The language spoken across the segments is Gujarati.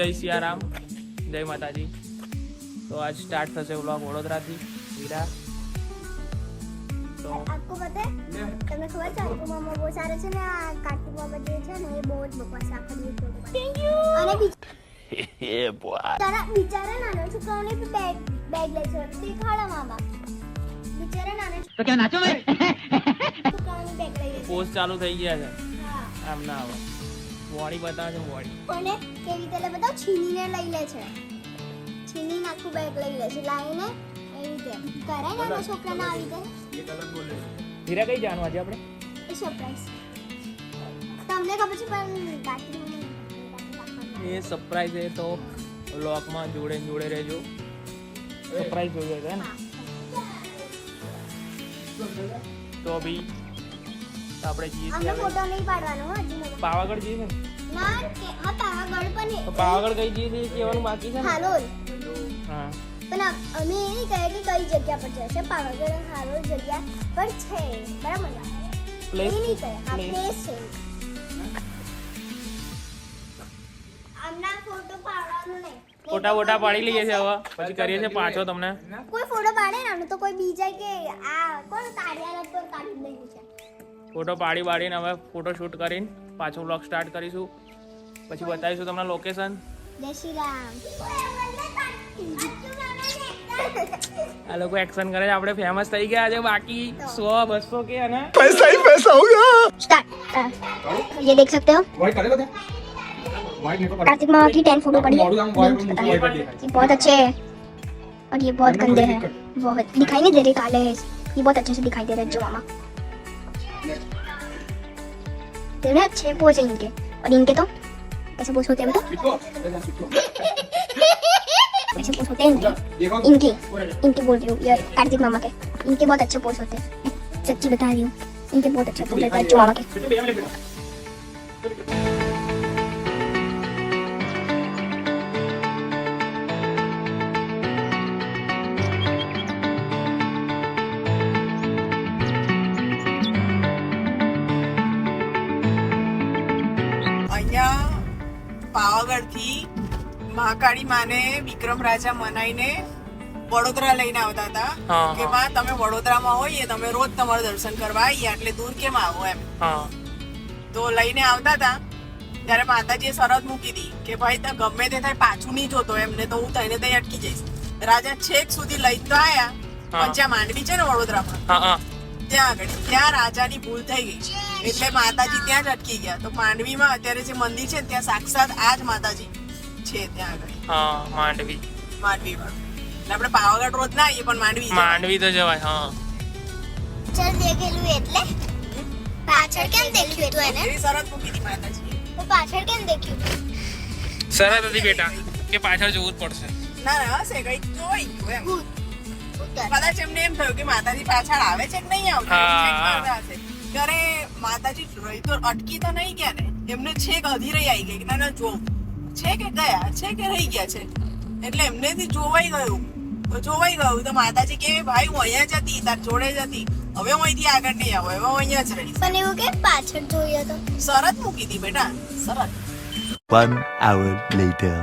જય સિયારામ, જય માતાજી. તો આજ સ્ટાર્ટ થશે વ્લોગ વડોદરાથી હીરા. તો आपको पता है તમને ખબર છે આપકો મામા બહુ સારા છે ને આ કાર્તિક બાબા જે છે ને એ બહુ જ બકવાસ આખો દિવસ ફોટો પાડે. Thank you. અને બિચારા નાના છોકરાઓને બેગ લે છે દેખાડા મામા બિચારા નાના तो क्या नाचो मैं છોકરાઓની બેગ લઈ લે છે. પોસ્ટ ચાલુ થઈ ગયા છે. હા આમ ના આવે, બોડી બતાવે છે બોડી. કોને કેવી રીતે લે બતાવ છીનીને લઈ લે છે. છીનીને આખું બેગ લઈ લે છે લાવીને એવી રીતે કરાય નાના છોકરાને આવી રીતે. હીરા કઈ જવાનું આજે આપણે? એ સરપ્રાઈઝ તમને ખબર છે પણ કાર્તિક એ સરપ્રાઈઝ છે તો વ્લોગમાં જોડે જોડે રહેજો. સરપ્રાઈઝ જોઈએ છે ને તો બી આપણે જઈએ અમને છીએ હવે. ફોટો નહીં પાડવાનો હો હજી મને. પાવાગઢ જઈએ છે ને? ના કે હા પાવાગઢ પણ તો પાવાગઢ કઈ જઈએ છીએ કહેવાનું બાકી છે ને? હાલોલ હા પણ અમે એ નહીં કહે કે કઈ જગ્યા પર જશે પાવાગઢ હાલોલ જગ્યા પર છે બરાબર ને? એ પ્લેસ નહીં કહે આ place. પ્લેસ છે આમના ફોટો પાડવાનો નહીં. ફોટા વોટા પાડી લઈએ છીએ હવે, પછી કરીએ છીએ પાછો તમને. કોઈ ફોટો પાડે ને આનો તો કોઈ બીજા કે આ કોણ કાર્યાલય પર કાઢી દઈ છે. ફોટો પાડીને હવે ફોટો શૂટ કરીને પાછો વ્લોગ સ્ટાર્ટ કરીશું. પછી બતાવીશું તમને લોકેશન. જય શ્રી રામ. આ લોકો એક્શન કરે છે, આપણે ફેમસ થઈ ગયા છે. બાકી 100 200 કે અને पैसा ही पैसा होगा. स्टार्ट ये देख सकते हो कार्तिक मामा की 10 फोटो पड़ी है ये बहुत अच्छे हैं और ये बहुत गंदे हैं बहुत दिखाई नहीं दे रहे काले हैं ये बहुत अच्छे से दिखाई दे रहे हैं जो मामा तेरे में अच्छे पोज हैं इनके और इनके तो कैसे पोज होते हैं बताओ कैसे पोज होते हैं इनके इनके बोल रही हूँ ये कार्तिक मामा के इनके बहुत अच्छे पोज होते हैं सच्ची बता रही हूँ इनके बहुत अच्छे पोज होते हैं जो मामा के અહીંયા પાવાગઢથી મહાકાળી માને વિક્રમ રાજા મનાઈને વડોદરા લઈને આવતા હતા હા, કે માં તમે વડોદરામાં હોઈએ તમે રોજ તમારું દર્શન કરવા આવીએ એટલે દૂર કેમ આવો એમ. હા તો લઈને આવતા હતા ત્યારે માતાજીએ શરત મૂકી હતી કે ભાઈ તમે ગમે તે થાય પાછું નહીં જોતો એમને તો હું થઈને ત્યાં અટકી જઈશ. રાજા છેક સુધી લઈ તો આયા પણ જ્યાં માંડવી છે ને વડોદરામાં હા હા ત્યાં આગળ ત્યાં રાજાની ભૂલ થઈ ગઈ એટલે માતાજી ત્યાં જ અટકી ગયા. તો માંડવીમાં અત્યારે જે મંદિર છે ત્યાં સાક્ષાત આ જ માતાજી છે ત્યાં આગળ હા માંડવી માંડવીમાં. એટલે આપણે પાવાગઢ રોજ ના આવીએ પણ માંડવી જવાય. માંડવી તો જવાય. હા પાછળ દેખેલું એટલે પાછળ કેમ દેખ્યું તું એને એવી શરત મૂકી હતી માતાજીએ. તો પાછળ કેમ દેખ્યું સરસ હતી બેટા કે પાછળ જોવું જ પડશે. ના ના હશે કઈક જોઈ ગયું એમ. ભૂત ઉત્તર કદાચ એમને એમ થયું કે માતાજી પાછળ આવે છે કે નહીં આવતા હા. check કરતા હશે. ત્યારે માતાજી રહી તો અટકી તો નહીં ગયા ને એમને છેક અધીરાઈ આવી ગઈ કે ના ના જોવું છે કે ગયા છે કે રહી ગયા છે એટલે એમનેથી જોવાઈ ગયું. તો જોવાઈ ગયું તો માતાજી કે ભાઈ હું અહીંયા જ હતી તાર જોડે જ હતી હવે હું અહીંથી આગળ નહીં આવું હવે હું અહીંયા જ રહીશ. પણ એવું કે પાછળ જોઈએ તો શરત મૂકી હતી બેટા શરત. 1 hour later.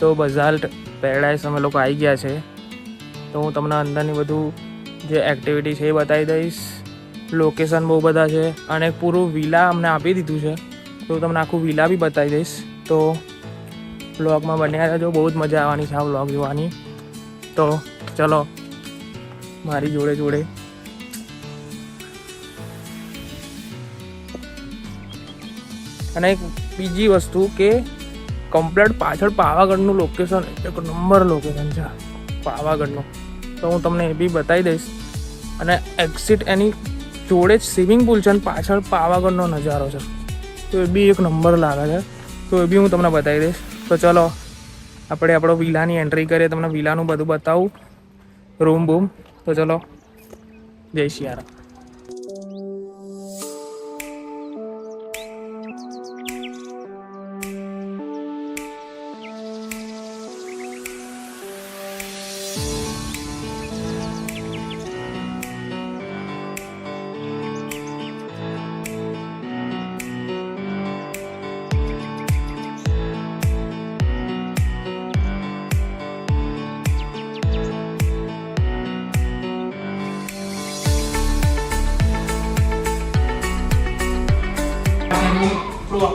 તો બઝાલ્ટ પેરાડાઈસ અમે લોકો આવી ગયા છે. તો હું તમને અંદરની બધું જે એક્ટિવિટી છે એ બતાવી દઈશ. લોકેશન બહુ બધા છે અને પૂરું વિલા અમને આપી દીધું છે તો હું તમને આખું વિલા બી બતાવી દઈશ. તો વ્લોગમાં બન્યા રહેજો, બહુ જ મજા આવવાની છે આ વ્લોગ જોવાની. તો ચલો મારી જોડે જોડે અને એક બીજી વસ્તુ કે કમ્પ્લેટ પાછળ પાવાગઢનું લોકેશન એક નંબર લોકેશન છે પાવાગઢનું. તો હું તમને એ બી બતાવી દઈશ અને એક્ઝિટ એની જોડે જ સ્વિમિંગ પુલ છે અને પાછળ પાવાગઢનો નજારો છે તો એ બી એક નંબર લાગે છે. તો એ બી હું તમને બતાવી દઈશ. તો ચલો આપણે આપણો વિલાની એન્ટ્રી કરીએ, તમને વિલાનું બધું બતાવું, રૂમ બૂમ. તો ચલો જય શિયારામ.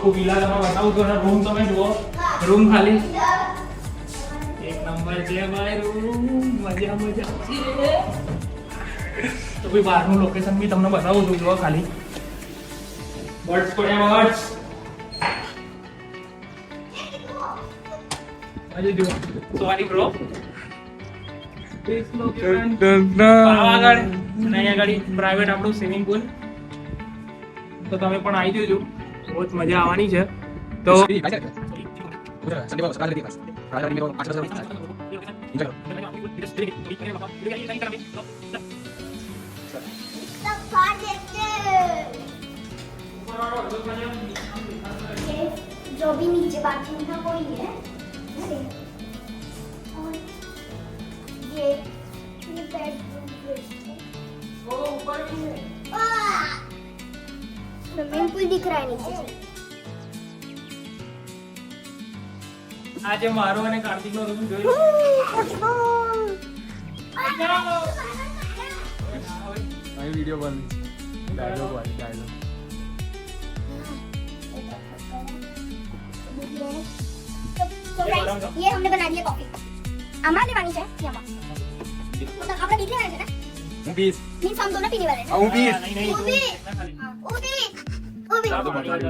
આખું વિલા તમે બતાવું છું અને રૂમ તમે જુઓ, રૂમ ખાલી એક નંબર છે ભાઈ, રૂમ મજા મજા છે. તો ભાઈ બહારનું લોકેશન બી તમને બતાવું છું, જુઓ ખાલી બર્ડ્સ પડ્યા બર્ડ્સ. હજી જુઓ, સોરી બ્રો. પાવાગઢ અને અહીંયા આગળ પ્રાઇવેટ આપણું સ્વિમિંગ પૂલ. તો તમે પણ આવી જજો, બહુ જ મજા આવવાની છે. તો जो भी नीचे बाथरूम था वो ही है. और ये बेडरूम स्विमिंग पूल दिख रहा है नीचे से. આજે મારો અને કાર્તિકનો રૂમ જોયો. वीडियो बन डायलॉग वाली डायलॉग तो फ्रेंड्स ये हमने बना दिया कॉफी. अमा लेवानी है ये अमा. मतलब આપણે બીજે આવે છે ને હું પીસ मींस हम दोनों पीने वाले हैं. હું પીસ નહીં, નહીં, वो भी वो भी ला दो बता दो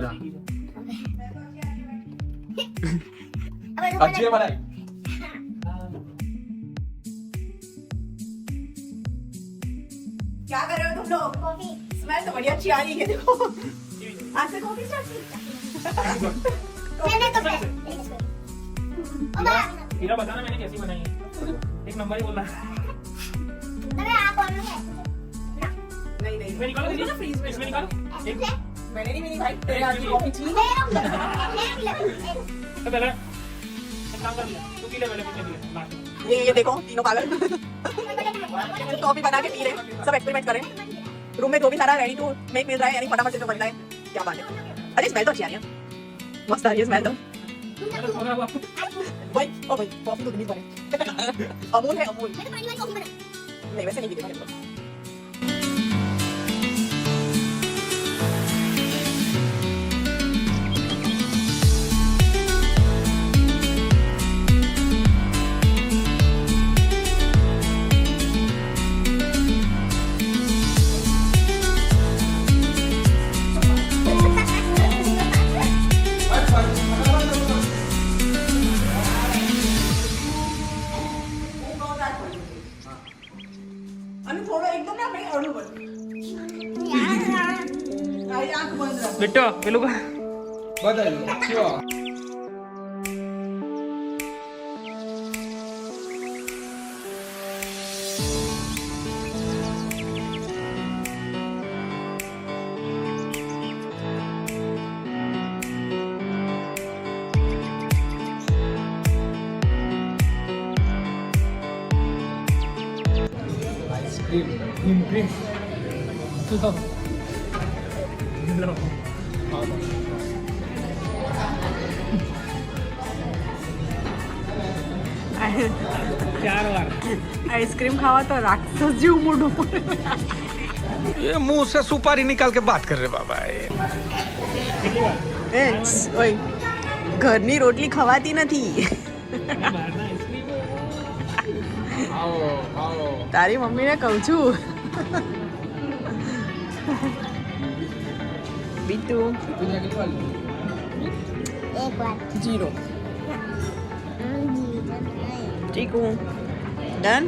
अब अच्छी है बनाई क्या कर रहे हो तुम लोग? कॉफी स्मेल तो बढ़िया अच्छी आ रही है, देखो आज से कॉफी स्टार्ट की. मैंने तो हीरा बताना मैंने कैसी बनाई है. एक नंबर ही बोलना. अरे आप और है नहीं नहीं इसमें निकालो दीदी, फ्रीज में इसमें निकालो. एक मैंने नहीं मेरी भाई तेरे हाथ की कॉफी थी. ले तो पहले एक काम कर ले, तू पी ले पहले, पीछे पी ले लास्ट में. ये देखो तीनों पागल कॉफी बना के पी रहे, सब एक्सपेरिमेंट करें. रूम में जो भी सारा रेडी टू मेक मिल रहा है, यानी फटाफट से जो बनता है. क्या बात है. अरे स्मेल तो अच्छी आ रही है, मस्त आ रही है स्मेल तो. अरे थोड़ा अब आपको भाई ओ भाई कॉफी तो नहीं बने. अमूल है अमूल. मैंने पानी वाली कॉफी बनाई. नहीं वैसे नहीं पीते. અને થોડો એકદમ ને આપણે અડું બન. આ આંખ બંધ રાખ. બેટો પેલું કા बदल क्यों ક્રીમ ક્રીમ લો લો. ચાર વાર આઈસ્ક્રીમ ખાવા તો રાક્ષસ જેવું મોઢું પડે. ये मुंह से सुपारी निकाल के बात कर रहे बाबा કેટલી વાર ઓય ઘરની રોટલી ખવાતી નથી. બહારના આઈસ્ક્રીમ आओ आओ તારી મમ્મીને કહું છું. બીટુ दुनिया की वाली एक बार 0 ચીકુ ડન.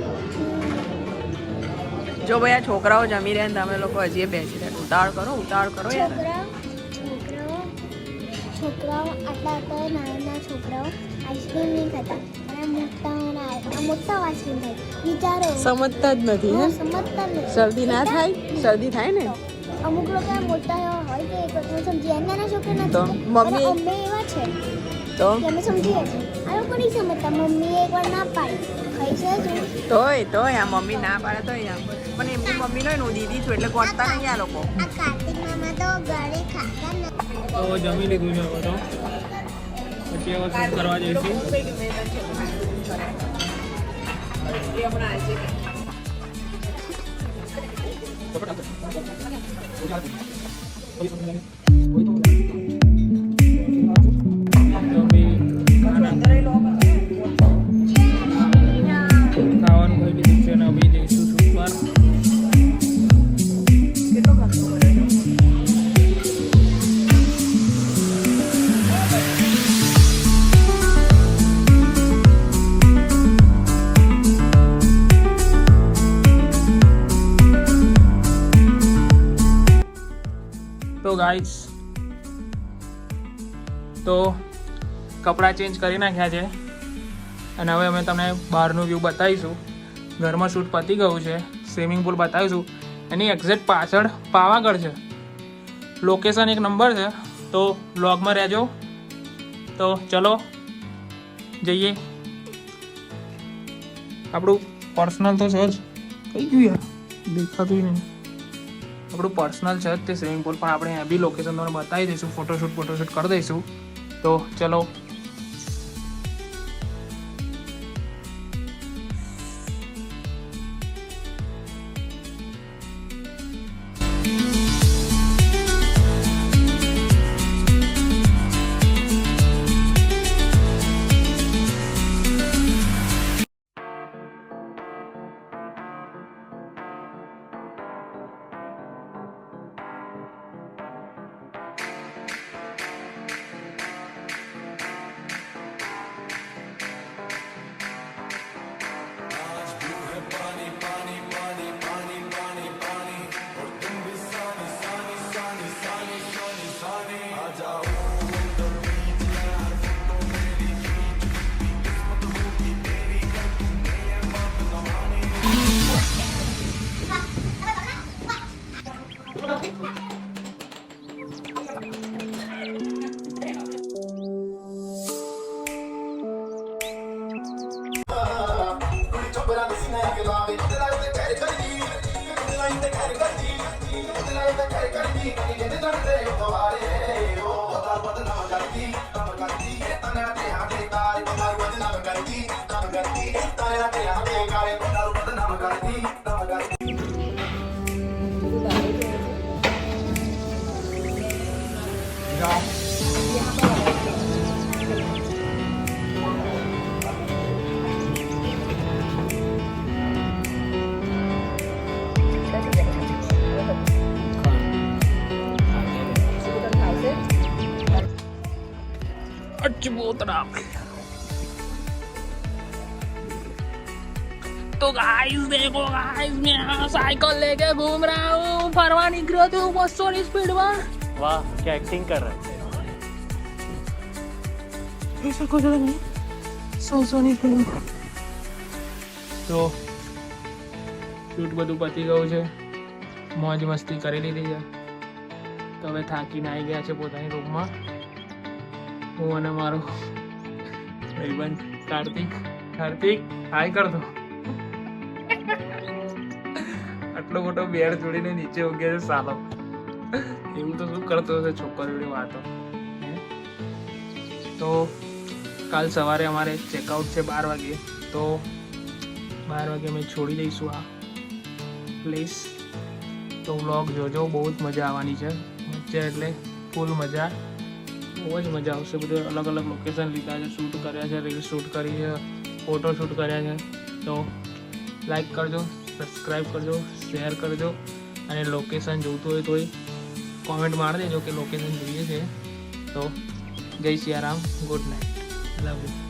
જો ભાઈ આ છોકરાઓ જમી રહ્યા ને તમે લોકો હજી બેસી રહ્યા. ઉતાળ કરો યાર. છોકરાઓ આટલા નાના છોકરાઓ આઈસ્ક્રીમ નહીં ખાતા અને મોટા આઈસ્ક્રીમ ખાય. વિચારો સમજતા જ નથી હે. સમજતા નથી. શરદી ના થાય? શરદી થાય ને અમુક લોકો મોટા એવા હોય કે એક વખત સમજી નાના છોકરા તો નથી. મમ્મી- અને અમે એવા છે તો કે અમે સમજીએ છીએ. આ લોકો નહીં સમજતા. મમ્મી એકવાર ના પાડી ખાઈ છે તું. તોય આ મમ્મી ના પાડે તો પણ એમની મમ્મી નો હું દીદી છું એટલે ગોતતા નહીં આ લોકો. આ કાર્તિક મામા તો ઘરે ખાતા નથી. તો જમી લીધું છે હવે તો. પછી હવે શું કરવા જઈશું? એ હમણાં આજે ગાઈસ તો કપડાં ચેન્જ કરી નાખ્યા છે અને હવે અમે તમને બહારનું વ્યૂ બતાવીશું. ઘરમાં શૂટ પતી ગયું છે. સ્વિમિંગ પુલ બતાવીશું. એની એક્ઝેક્ટ પાછળ પાવાગઢ છે. લોકેશન એક નંબર છે. તો વ્લોગમાં રહેજો. તો ચલો જઈએ. આપણું પર્સનલ તો છે જ. કઈ ગયું યાર, દેખાતું નહીં. આપણું પર્સનલ છે જ તે સ્વિમિંગ પુલ, પણ આપણે અહીંયા બી લોકેશન તમને બતાવી દઈશું. ફોટોશૂટ કરી દઈશું. તો ચલો. तो गाइस देखो गाइस, मैं यहाँ साइकिल लेके घूम रहा हूँ. फरवा निकलो तो 200 की स्पीड में. वाह क्या एक्टिंग कर रहा है. ऐसा कुछ नहीं, 100 ની સ્પીડ. તો શૂટ બધું પતી ગયું છે. મોજ મસ્તી કરી લીધી છે. તો હવે થાકીને આવી ગયા છે પોતાની રૂમમાં. હું અને મારો ભાઈબંધ કાર્તિક હાય કર દો. આટલો મોટો બેડ જોડીને નીચે ઉગ્યા છે સાલો. એવું તો શું કરતો હશે છોકરીઓની વાતો. તો કાલ સવારે અમારે ચેકઆઉટ છે 12 વાગે. તો 12 વાગે અમે છોડી દઈશું આ પ્લેસ. તો વ્લોગ જોજો, બહુ જ મજા આવવાની છે. મજા એટલે ફૂલ મજા, બહુ જ મજા આવશે. બધું અલગ અલગ લોકેશન લીધા છે, શૂટ કર્યા છે, રીલ શૂટ કરી છે, ફોટો શૂટ કર્યા છે. તો લાઈક કરજો, સબસ્ક્રાઈબ કરજો, શેર કરજો અને લોકેશન જોઈતું હોય તોય કોમેન્ટ મારી દેજો કે લોકેશન જોઈએ છે. તો જય Siyaram, good night, love you.